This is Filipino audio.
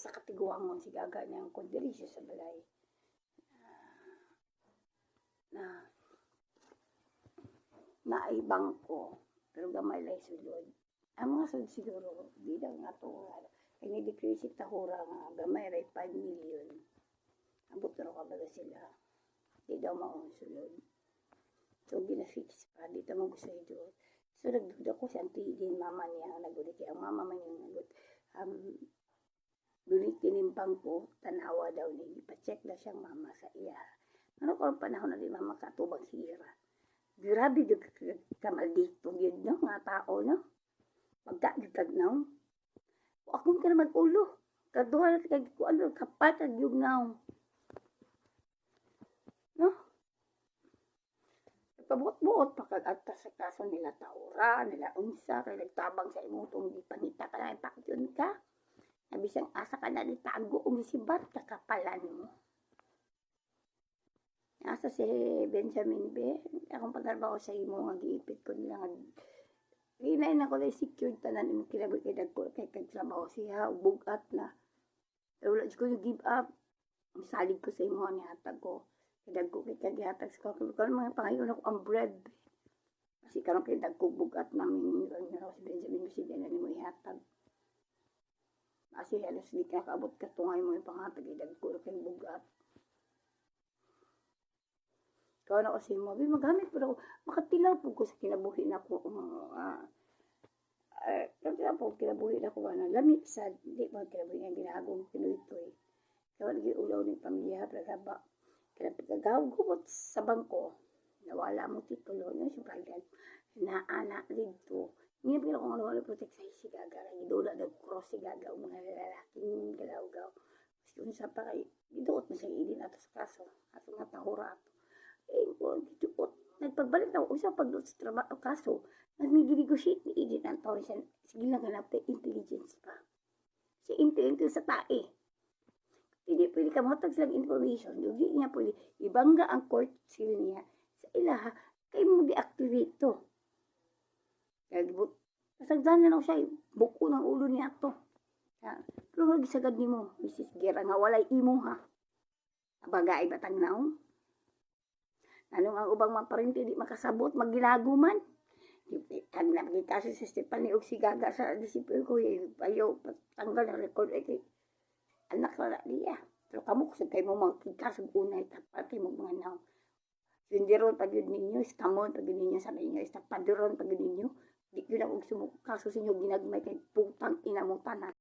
sa katiguangon si Gaga niyang kondirisyo sa balay. Na ay bangko, pero gamay lang sulod. Ang mga sulod siguro, di daw nga ito, ay ni-decrease si Tahura nga, gamay ray 5 million. Abot na ka ba sila? Di daw maong sulod. So, ginafix pa, di ito gusto ito. So, nagduda ko si Auntie din, mama niya, nagulit ang mama niya, nagulit. Gulit tinimpang ko, tanawa daw niya, ipacheck na siyang mama sa iya. Ano ko ang panahon na di mama katubang hira? Grabe kamaldito yun, no? Nga tao, no? Magkagitag, no? Akong ka naman ulo. Kaduha na kag ko ano, kapatag yung now. No? Pabuot-buot pa kag-atas sa kaso nila Tahura, nila unsa, kay nagtabang sa imutong di panita ka na ipakyon ka. Nabisang asa ka na ni tago umisibat, kakapalan mo. Asa si Benjamin B. Akong pagtrabaho sa imo, nga giipit ko nila nga. Hinain ako na secured tanan yung kinaboy kay dagko kay kagtrabaho siya, bugat na. Pero wala ko yung give up. Salig ko sa imo, nihatag ko. Kay dagko kay kagihatag sa ko. Kung mga pangayon ako ang bread. Kasi karon kay dagko bugat namin si Benjamin B. Siya na ni mo ihatag. Kasi halos di ka kaabot ka tungay mo yung panghatag kay dagko kay bugat. Kaya na kasi mo, magamit po ako, makatilaw po ko sa kinabuhi na ko, kinabuhi na ko, lamig sa, hindi mo kinabuhi nga ginagong kinuitoy. Kaya nag-iulaw ng pamilya, pragaba, kagawagubot sa bangko, nawala mo titulo, no, siyempre, naana dito, hindi pa ako nawala protect sa si Gaga, idula nag-cross si Gaga, mga lalaking galaw-gaw. Kasi kung sa pa kayo, iduot mo sa ilin ato sa kaso, ato nga Tahura ato. Nagpagbalik na ako sa pagdoon sa trabaho kaso nag-negotiate ni Edith ang tawag siya sige lang ganap na intelligence pa si intelligence sa tae hindi pwede ka mahatag silang information hindi niya pwede ibangga ang court seal niya sa ilaha kay mo deactivate to kaya nasagdan na lang siya buko ng ulo niya to pero magisagad ni mo Mrs. Gera nga walay imo ha bagay batang naong anong ang ubang maparinti di makasabot maginaguman kag nagikaso si Stephanie og si Gaga sa disiplin ko ayaw tanggal ang record kay anak na niya pero kamo kusog kay mo magkikaso unay tapat kay mo mga naw sindiron pag yun ninyo istamon pag yun ninyo sa inyo istapaduron pag yun ninyo di yun ang sumukaso sa inyo ginagmay kay putang ina mong tanan